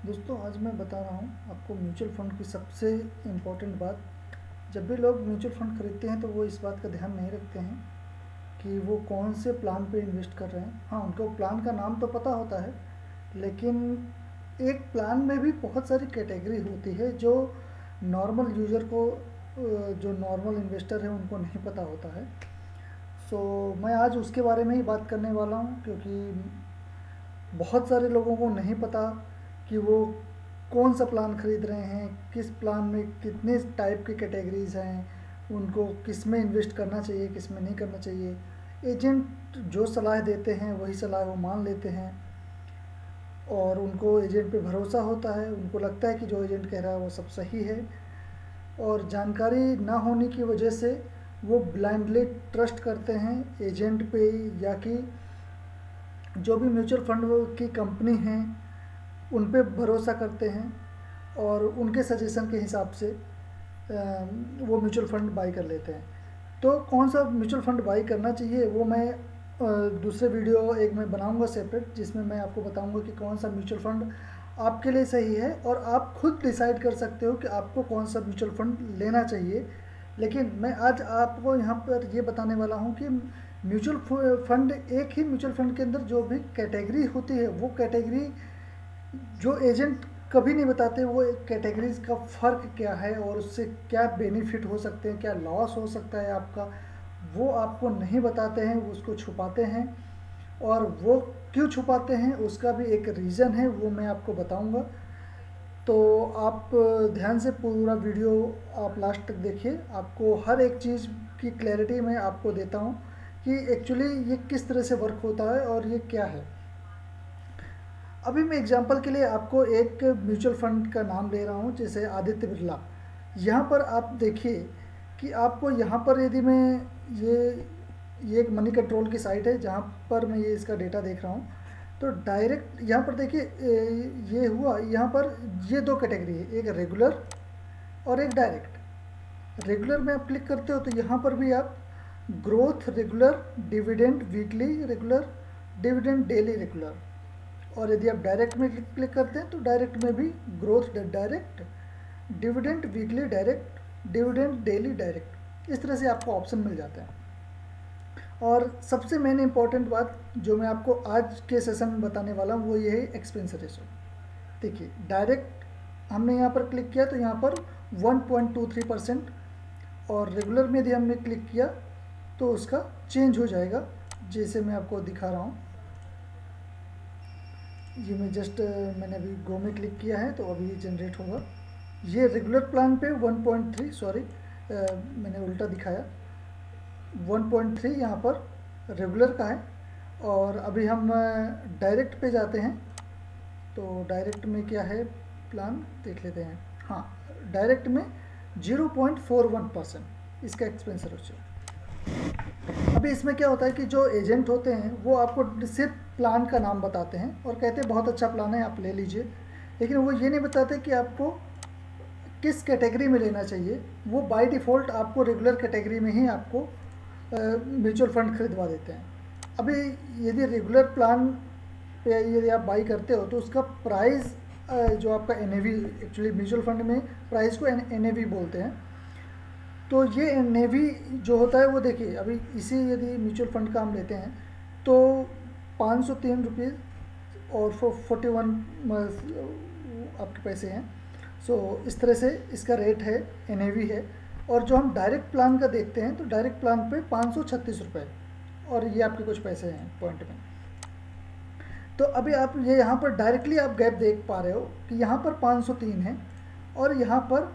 दोस्तों आज मैं बता रहा हूँ आपको म्यूचुअल फंड की सबसे इम्पोर्टेंट बात। जब भी लोग म्यूचुअल फंड खरीदते हैं तो वो इस बात का ध्यान नहीं रखते हैं कि वो कौन से प्लान पे इन्वेस्ट कर रहे हैं। हाँ, उनको प्लान का नाम तो पता होता है, लेकिन एक प्लान में भी बहुत सारी कैटेगरी होती है जो नॉर्मल यूज़र को, जो नॉर्मल इन्वेस्टर है उनको नहीं पता होता है। सो मैं आज उसके बारे में ही बात करने वाला हूँ, क्योंकि बहुत सारे लोगों को नहीं पता कि वो कौन सा प्लान खरीद रहे हैं, किस प्लान में कितने टाइप के कैटेगरीज हैं, उनको किस में इन्वेस्ट करना चाहिए, किस में नहीं करना चाहिए। एजेंट जो सलाह देते हैं वही सलाह वो मान लेते हैं और उनको एजेंट पे भरोसा होता है। उनको लगता है कि जो एजेंट कह रहा है वो सब सही है, और जानकारी ना होने की वजह से वो ब्लाइंडली ट्रस्ट करते हैं एजेंट पे, या कि जो भी म्यूचुअल फंड की कंपनी हैं उन पे भरोसा करते हैं और उनके सजेशन के हिसाब से वो म्यूचुअल फंड बाई कर लेते हैं। तो कौन सा म्यूचुअल फंड बाई करना चाहिए वो मैं दूसरे वीडियो एक मैं बनाऊंगा सेपरेट, जिसमें मैं आपको बताऊंगा कि कौन सा म्यूचुअल फंड आपके लिए सही है और आप खुद डिसाइड कर सकते हो कि आपको कौन सा म्यूचुअल फंड लेना चाहिए। लेकिन मैं आज आपको यहाँ पर ये बताने वाला हूँ कि म्यूचुअल फंड, एक ही म्यूचुअल फंड के अंदर जो भी कैटेगरी होती है वो कैटेगरी जो एजेंट कभी नहीं बताते, वो कैटेगरीज का फ़र्क क्या है और उससे क्या बेनिफिट हो सकते हैं, क्या लॉस हो सकता है आपका, वो आपको नहीं बताते हैं, उसको छुपाते हैं। और वो क्यों छुपाते हैं उसका भी एक रीज़न है, वो मैं आपको बताऊंगा। तो आप ध्यान से पूरा वीडियो आप लास्ट तक देखिए, आपको हर एक चीज़ की क्लैरिटी मैं आपको देता हूँ कि एक्चुअली ये किस तरह से वर्क होता है और ये क्या है। अभी मैं एग्जांपल के लिए आपको एक म्यूचुअल फंड का नाम ले रहा हूँ, जैसे आदित्य बिरला। यहाँ पर आप देखिए कि आपको यहाँ पर यदि मैं ये ये एक मनी कंट्रोल की साइट है जहाँ पर मैं ये इसका डेटा देख रहा हूँ। तो डायरेक्ट यहाँ पर देखिए, ये हुआ यहाँ पर ये दो कैटेगरी है, एक रेगुलर और एक डायरेक्ट। रेगुलर में आप क्लिक करते हो तो यहाँ पर भी आप growth regular, dividend weekly regular, dividend daily regular, और यदि आप डायरेक्ट में क्लिक करते हैं तो डायरेक्ट में भी growth direct, dividend weekly direct, dividend daily direct, इस तरह से आपको ऑप्शन मिल जाते हैं। और सबसे मेन इंपॉर्टेंट बात जो मैं आपको आज के सेशन में बताने वाला हूँ वो ये है एक्सपेंस रेशो। देखिए डायरेक्ट हमने यहाँ पर क्लिक किया तो यहाँ पर 1.23%, और रेगुलर में यदि हमने क्लिक किया तो उसका चेंज हो जाएगा, जैसे मैं आपको दिखा रहा हूँ। ये मैं जस्ट मैंने अभी गो में क्लिक किया है तो अभी जनरेट होगा। ये रेगुलर प्लान पे 1.3, सॉरी मैंने उल्टा दिखाया, 1.3 यहाँ पर रेगुलर का है। और अभी हम डायरेक्ट पे जाते हैं तो डायरेक्ट में क्या है प्लान देख लेते हैं। हाँ, डायरेक्ट में 0.41% इसका एक्सपेंस रेशियो। अभी इसमें क्या होता है कि जो एजेंट होते हैं वो आपको सिर्फ प्लान का नाम बताते हैं और कहते हैं बहुत अच्छा प्लान है आप ले लीजिए, लेकिन वो ये नहीं बताते कि आपको किस कैटेगरी में लेना चाहिए। वो बाय डिफ़ॉल्ट आपको रेगुलर कैटेगरी में ही आपको म्यूचुअल फंड खरीदवा देते हैं। अभी यदि रेगुलर प्लान पे यदि आप बाई करते हो तो उसका प्राइस जो आपका एनएवी, एक्चुअली म्यूचुअल फंड में प्राइस को एनएवी बोलते हैं। तो ये एनएवी जो होता है वो देखिए, अभी इसी यदि म्यूचुअल फंड का हम लेते हैं तो 503 रुपीज़ और 41 आपके पैसे हैं। सो इस तरह से इसका रेट है, एनएवी है। और जो हम डायरेक्ट प्लान का देखते हैं तो डायरेक्ट प्लान पे 536 रुपये, और ये आपके कुछ पैसे हैं पॉइंट में। तो अभी आप ये यहाँ पर डायरेक्टली आप गैप देख पा रहे हो कि यहाँ पर 503 है और यहाँ पर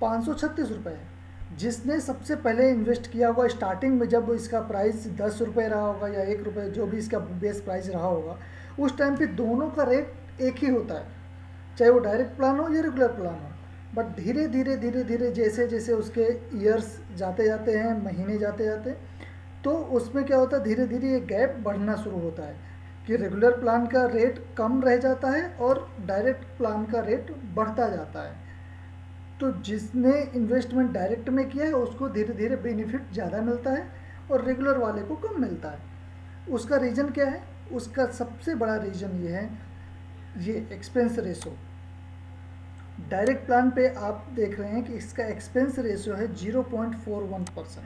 536 रुपये है। जिसने सबसे पहले इन्वेस्ट किया होगा स्टार्टिंग में, जब इसका प्राइस 10 रुपये रहा होगा या 1 रुपये, जो भी इसका बेस प्राइस रहा होगा, उस टाइम पे दोनों का रेट एक ही होता है, चाहे वो डायरेक्ट प्लान हो या रेगुलर प्लान हो। बट धीरे धीरे धीरे धीरे जैसे जैसे उसके ईयर्स जाते जाते हैं, महीने जाते जाते, तो उसमें क्या होता है धीरे धीरे ये गैप बढ़ना शुरू होता है कि रेगुलर प्लान का रेट कम रह जाता है और डायरेक्ट प्लान का रेट बढ़ता जाता है। तो जिसने इन्वेस्टमेंट डायरेक्ट में किया है उसको धीरे धीरे बेनिफिट ज़्यादा मिलता है और रेगुलर वाले को कम मिलता है। उसका रीज़न क्या है? उसका सबसे बड़ा रीज़न ये है ये एक्सपेंस रेशो, डायरेक्ट प्लान पे आप देख रहे हैं कि इसका एक्सपेंस रेशो है 0.41%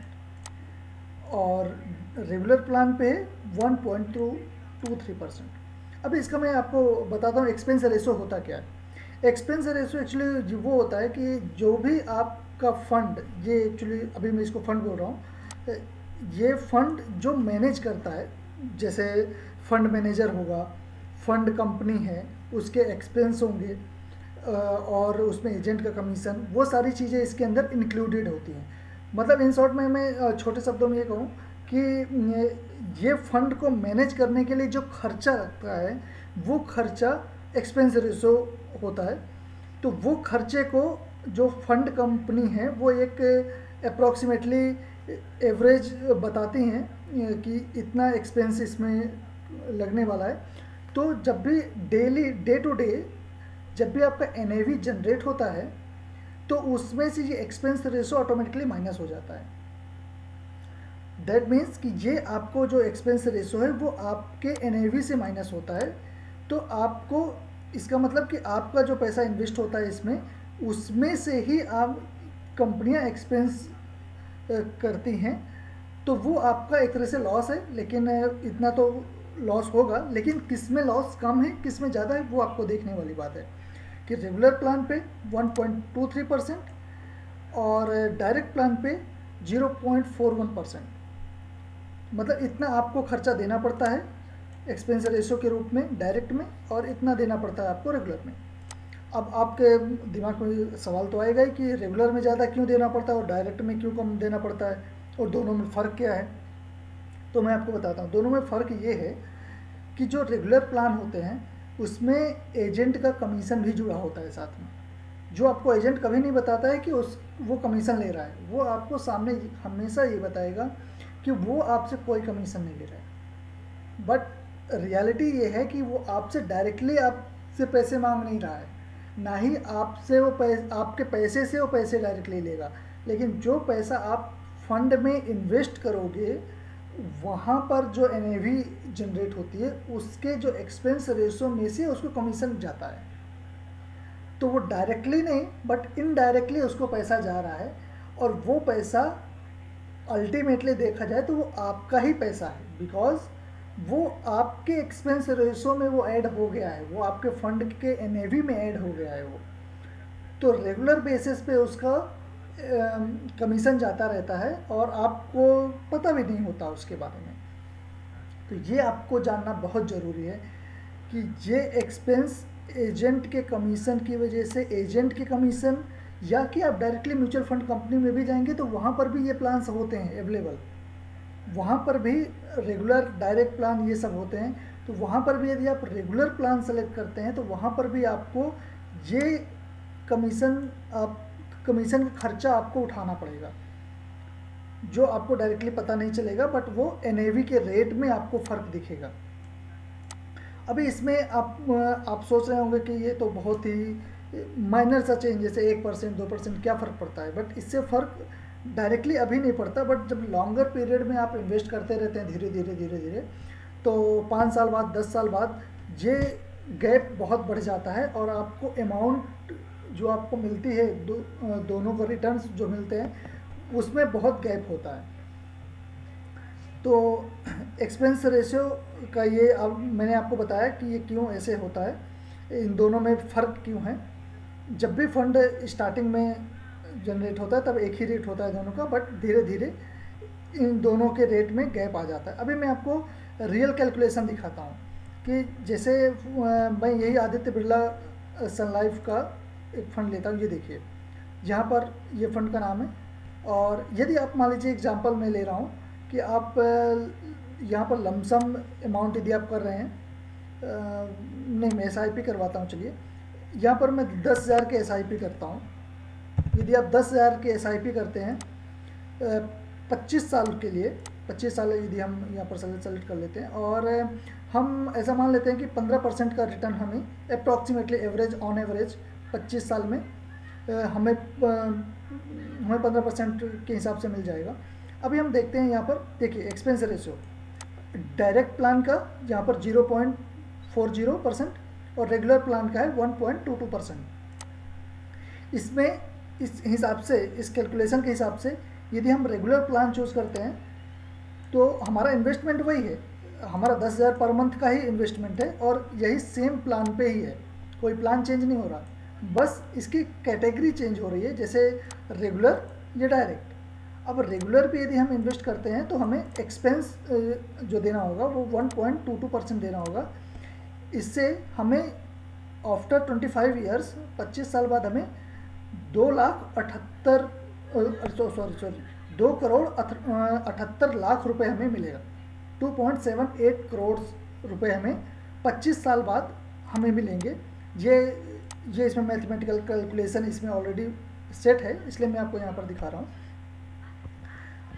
और रेगुलर प्लान पे 1.23%। अब इसका मैं आपको बताता हूँ एक्सपेंस रेशो होता क्या है। एक्सपेंस रेशो एक्चुअली वो होता है कि जो भी आपका फंड, ये एक्चुअली अभी मैं इसको फंड बोल रहा हूँ, ये फंड जो मैनेज करता है, जैसे फंड मैनेजर होगा, फंड कंपनी है, उसके एक्सपेंस होंगे और उसमें एजेंट का कमीशन, वो सारी चीज़ें इसके अंदर इंक्लूडेड होती हैं। मतलब इन शॉर्ट में मैं छोटे शब्दों में ये कहूँ कि ये फंड को मैनेज करने के लिए जो खर्चा लगता है वो खर्चा एक्सपेंस रेशो होता है। तो वो खर्चे को जो फंड कंपनी है वो एक अप्रॉक्सीमेटली एवरेज बताती हैं कि इतना एक्सपेंस इसमें लगने वाला है। तो जब भी डेली डे टू डे जब भी आपका NAV जनरेट होता है तो उसमें से ये एक्सपेंस रेशो ऑटोमेटिकली माइनस हो जाता है। दैट मीन्स कि ये आपको जो एक्सपेंस रेशो है वो आपके NAV से माइनस होता है। तो आपको इसका मतलब कि आपका जो पैसा इन्वेस्ट होता है इसमें, उसमें से ही आप कंपनियां एक्सपेंस करती हैं। तो वो आपका एक तरह से लॉस है, लेकिन इतना तो लॉस होगा, लेकिन किस में लॉस कम है किस में ज़्यादा है वो आपको देखने वाली बात है कि रेगुलर प्लान पे 1.23% और डायरेक्ट प्लान पे 0.41%। मतलब इतना आपको खर्चा देना पड़ता है एक्सपेंस रेशो के रूप में डायरेक्ट में, और इतना देना पड़ता है आपको रेगुलर में। अब आपके दिमाग में सवाल तो आएगा ही कि रेगुलर में ज़्यादा क्यों देना पड़ता है और डायरेक्ट में क्यों कम देना पड़ता है, और दोनों में फ़र्क क्या है। तो मैं आपको बताता हूँ, दोनों में फ़र्क ये है कि जो रेगुलर प्लान होते हैं उसमें एजेंट का कमीशन भी जुड़ा होता है साथ में, जो आपको एजेंट कभी नहीं बताता है कि वो कमीशन ले रहा है। वो आपको सामने हमेशा ये बताएगा कि वो आपसे कोई कमीशन नहीं ले रहा है, बट रियलिटी ये है कि वो आपसे डायरेक्टली आपसे पैसे मांग नहीं रहा है, ना ही आपसे वो आपके पैसे से वो पैसे डायरेक्टली लेगा। लेकिन जो पैसा आप फंड में इन्वेस्ट करोगे वहाँ पर जो NAV जनरेट होती है उसके जो एक्सपेंस रेशो में से उसको कमीशन जाता है। तो वो डायरेक्टली नहीं बट इनडायरेक्टली उसको पैसा जा रहा है, और वो पैसा अल्टीमेटली देखा जाए तो वो आपका ही पैसा है, बिकॉज वो आपके एक्सपेंस रेशो में वो ऐड हो गया है, वो आपके फंड के NAV में ऐड हो गया है वो। तो रेगुलर बेसिस पे उसका कमीशन जाता रहता है और आपको पता भी नहीं होता उसके बारे में। तो ये आपको जानना बहुत ज़रूरी है कि ये एक्सपेंस एजेंट के कमीशन की वजह से, एजेंट के कमीशन, या कि आप डायरेक्टली म्यूचुअल फंड कंपनी में भी जाएंगे तो वहाँ पर भी ये प्लान्स होते हैं अवेलेबल, वहाँ पर भी रेगुलर डायरेक्ट प्लान ये सब होते हैं। तो वहाँ पर भी यदि आप रेगुलर प्लान सेलेक्ट करते हैं तो वहाँ पर भी आपको ये कमीशन का खर्चा आपको उठाना पड़ेगा, जो आपको डायरेक्टली पता नहीं चलेगा, बट वो NAV के रेट में आपको फ़र्क दिखेगा। अभी इसमें आप सोच रहे होंगे कि ये तो बहुत ही माइनर सा चेंज, जैसे 1% 2% क्या फ़र्क पड़ता है, बट इससे फ़र्क डायरेक्टली अभी नहीं पड़ता, बट जब लॉन्गर पीरियड में आप इन्वेस्ट करते रहते हैं धीरे धीरे तो 5 साल बाद 10 साल बाद ये गैप बहुत बढ़ जाता है और आपको अमाउंट जो आपको मिलती है दोनों को रिटर्न्स जो मिलते हैं उसमें बहुत गैप होता है। तो एक्सपेंस रेशियो का ये अब मैंने आपको बताया कि ये क्यों ऐसे होता है, इन दोनों में फ़र्क क्यों है। जब भी फंड स्टार्टिंग में जनरेट होता है तब एक ही रेट होता है दोनों का, बट धीरे धीरे इन दोनों के रेट में गैप आ जाता है। अभी मैं आपको रियल कैलकुलेशन दिखाता हूँ कि जैसे मैं यही आदित्य बिरला सन लाइफ का एक फ़ंड लेता हूँ, ये देखिए यहाँ पर ये फ़ंड का नाम है। और यदि आप मान लीजिए एग्जांपल मैं ले रहा हूँ कि आप यहाँ पर लमसम अमाउंट यदि आप कर रहे हैं, नहीं मैं SIP करवाता हूँ, चलिए यहाँ पर मैं 10,000 के SIP करता हूँ। यदि आप 10,000 के SIP करते हैं 25 साल के लिए, 25 साल यदि हम यहाँ पर सेलेक्ट कर लेते हैं और हम ऐसा मान लेते हैं कि 15% का रिटर्न हमें अप्रॉक्सीमेटली ऑन एवरेज 25 साल में हमें 15% के हिसाब से मिल जाएगा। अभी हम देखते हैं यहाँ पर, देखिए एक्सपेंस रेशियो डायरेक्ट प्लान का यहाँ पर 0.40% और रेगुलर प्लान का है 1.22%। इसमें इस हिसाब से, इस कैलकुलेशन के हिसाब से यदि हम रेगुलर प्लान चूज़ करते हैं तो हमारा इन्वेस्टमेंट वही है, हमारा 10,000 पर मंथ का ही इन्वेस्टमेंट है और यही सेम प्लान पे ही है, कोई प्लान चेंज नहीं हो रहा, बस इसकी कैटेगरी चेंज हो रही है, जैसे रेगुलर या डायरेक्ट। अब रेगुलर पे यदि हम इन्वेस्ट करते हैं तो हमें एक्सपेंस जो देना होगा वो 1.22% देना होगा। इससे हमें आफ्टर 25 ईयर्स, 25 साल बाद हमें 2,78 लाख रुपए हमें मिलेगा। 2.78 करोड़ रुपए हमें 25 साल बाद हमें मिलेंगे। ये इसमें मैथमेटिकल कैलकुलेशन इसमें ऑलरेडी सेट है, इसलिए मैं आपको यहाँ पर दिखा रहा हूँ।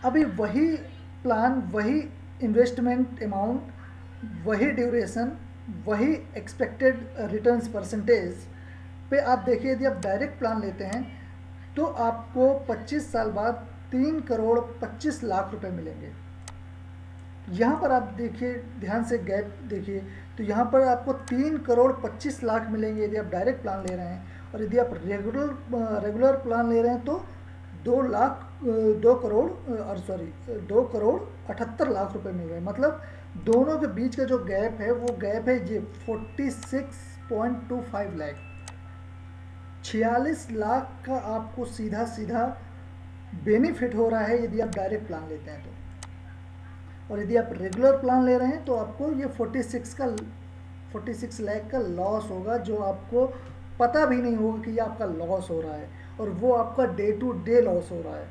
अभी वही प्लान, वही इन्वेस्टमेंट अमाउंट, वही ड्यूरेशन, वही एक्सपेक्टेड रिटर्न्स परसेंटेज पे आप देखिए, यदि आप डायरेक्ट प्लान लेते हैं तो आपको 25 साल बाद 3,25,00,000 रुपए मिलेंगे। यहाँ पर आप देखिए, ध्यान से गैप देखिए, तो यहाँ पर आपको 3,25,00,000 मिलेंगे यदि आप डायरेक्ट प्लान ले रहे हैं, और यदि आप रेगुलर प्लान ले रहे हैं तो 2,78,00,000 रुपए मिल रहे हैं। मतलब दोनों के बीच का जो गैप है वो गैप है ये 46.25 लाख, 46 लाख का आपको सीधा सीधा बेनिफिट हो रहा है यदि आप डायरेक्ट प्लान लेते हैं तो। और यदि आप रेगुलर प्लान ले रहे हैं तो आपको ये 46 लाख का लॉस होगा, जो आपको पता भी नहीं होगा कि ये आपका लॉस हो रहा है, और वो आपका डे टू डे लॉस हो रहा है।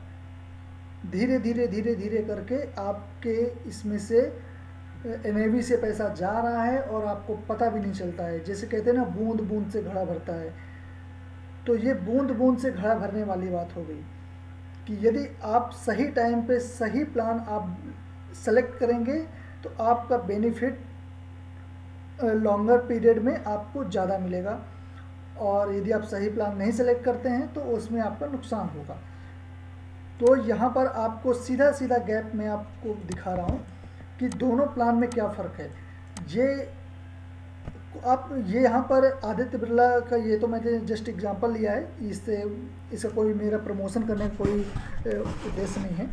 धीरे धीरे करके आपके इसमें से NAV से पैसा जा रहा है और आपको पता भी नहीं चलता है। जैसे कहते हैं ना, बूंद बूंद से घड़ा भरता है, तो ये बूंद बूंद से घड़ा भरने वाली बात हो गई कि यदि आप सही टाइम पे सही प्लान आप सेलेक्ट करेंगे तो आपका बेनिफिट लॉन्गर पीरियड में आपको ज़्यादा मिलेगा, और यदि आप सही प्लान नहीं सेलेक्ट करते हैं तो उसमें आपका नुकसान होगा। तो यहाँ पर आपको सीधा सीधा गैप में आपको दिखा रहा हूँ कि दोनों प्लान में क्या फ़र्क है। ये यहाँ पर आदित्य बिरला का, ये तो मैंने जस्ट एग्जांपल लिया है, इससे कोई मेरा प्रमोशन करने का कोई उद्देश्य नहीं है।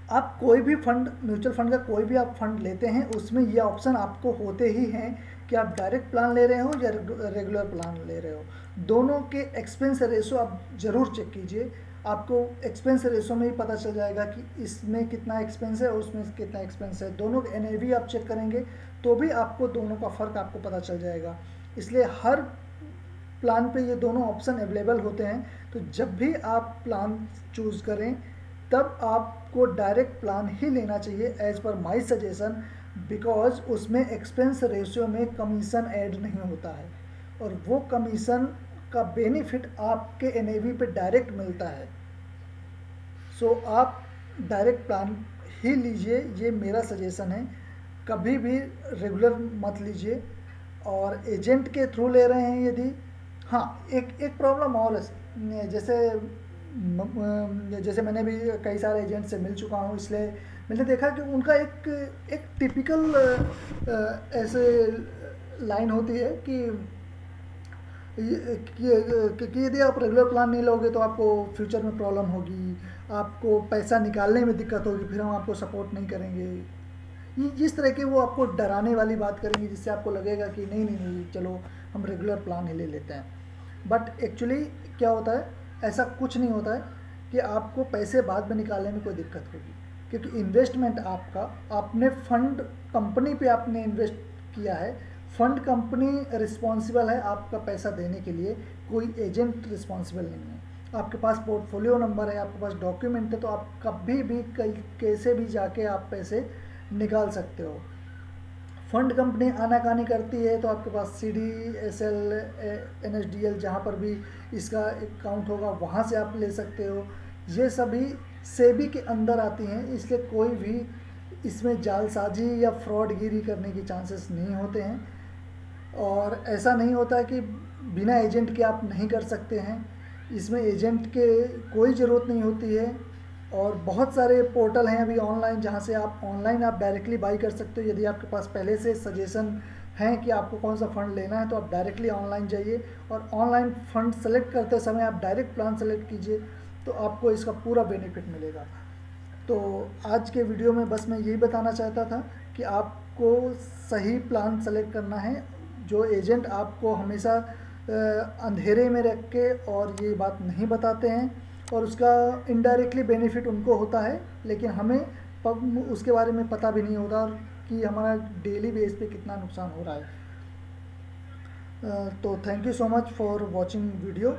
आप कोई भी फंड, म्यूचुअल फंड का कोई भी आप फंड लेते हैं, उसमें ये ऑप्शन आपको होते ही हैं कि आप डायरेक्ट प्लान ले रहे हो या रेगुलर प्लान ले रहे हो। दोनों के एक्सपेंस रेशो आप ज़रूर चेक कीजिए, आपको एक्सपेंस रेशो में ही पता चल जाएगा कि इसमें कितना एक्सपेंस है और उसमें कितना एक्सपेंस है। दोनों के NAV आप चेक करेंगे तो भी आपको दोनों का फ़र्क आपको पता चल जाएगा। इसलिए हर प्लान पे ये दोनों ऑप्शन अवेलेबल होते हैं, तो जब भी आप प्लान चूज़ करें तब आपको डायरेक्ट प्लान ही लेना चाहिए as per my suggestion, because उसमें एक्सपेंस रेशियो में कमीशन ऐड नहीं होता है, और वो कमीशन का बेनिफिट आपके NAV पे डायरेक्ट मिलता है। सो आप डायरेक्ट प्लान ही लीजिए, ये मेरा सजेशन है। कभी भी रेगुलर मत लीजिए। और एजेंट के थ्रू ले रहे हैं यदि, हाँ, एक प्रॉब्लम और है, जैसे मैंने भी कई सारे एजेंट से मिल चुका हूँ, इसलिए मैंने देखा कि उनका एक टिपिकल ऐसे लाइन होती है कि यदि आप रेगुलर प्लान नहीं लोगे तो आपको फ्यूचर में प्रॉब्लम होगी, आपको पैसा निकालने में दिक्कत होगी, फिर हम आपको सपोर्ट नहीं करेंगे। इस तरह के वो आपको डराने वाली बात करेंगे, जिससे आपको लगेगा कि नहीं चलो हम रेगुलर प्लान ही ले लेते हैं। बट एक्चुअली क्या होता है, ऐसा कुछ नहीं होता है कि आपको पैसे बाद में निकालने में कोई दिक्कत होगी, क्योंकि इन्वेस्टमेंट आपने फंड कंपनी पे आपने इन्वेस्ट किया है। फंड कंपनी रिस्पॉन्सिबल है आपका पैसा देने के लिए, कोई एजेंट रिस्पॉन्सिबल नहीं है। आपके पास पोर्टफोलियो नंबर है, आपके पास डॉक्यूमेंट है, तो आप कभी भी कैसे भी जाके आप पैसे निकाल सकते हो। फंड कंपनी आनाकानी करती है तो आपके पास CDSL, NSDL, जहाँ पर भी इसका अकाउंट होगा वहाँ से आप ले सकते हो। ये सभी सेबी के अंदर आती हैं, इसलिए कोई भी इसमें जालसाजी या फ्रॉडगिरी करने की चांसेस नहीं होते हैं। और ऐसा नहीं होता कि बिना एजेंट के आप नहीं कर सकते हैं, इसमें एजेंट के कोई ज़रूरत नहीं होती है। और बहुत सारे पोर्टल हैं अभी ऑनलाइन, जहाँ से आप ऑनलाइन आप डायरेक्टली बाई कर सकते हो। यदि आपके पास पहले से सजेशन है कि आपको कौन सा फ़ंड लेना है, तो आप डायरेक्टली ऑनलाइन जाइए और ऑनलाइन फ़ंड सेलेक्ट करते समय आप डायरेक्ट प्लान सेलेक्ट कीजिए, तो आपको इसका पूरा बेनिफिट मिलेगा। तो आज के वीडियो में बस मैं यही बताना चाहता था कि आपको सही प्लान सेलेक्ट करना है। जो एजेंट आपको हमेशा अंधेरे में रख के और ये बात नहीं बताते हैं, और उसका इनडायरेक्टली बेनिफिट उनको होता है, लेकिन हमें उसके बारे में पता भी नहीं होता कि हमारा डेली बेस पे कितना नुकसान हो रहा है। तो thank you so much for watching video.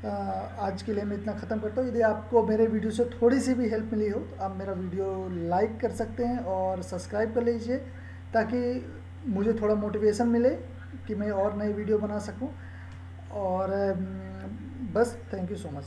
आज के लिए मैं इतना ख़त्म करता हूँ। यदि आपको मेरे वीडियो से थोड़ी सी भी हेल्प मिली हो तो आप मेरा वीडियो लाइक कर सकते हैं और सब्सक्राइब कर लीजिए, ताकि मुझे थोड़ा मोटिवेशन मिले कि मैं और नई वीडियो बना सकूँ। और बस थैंक यू सो मच।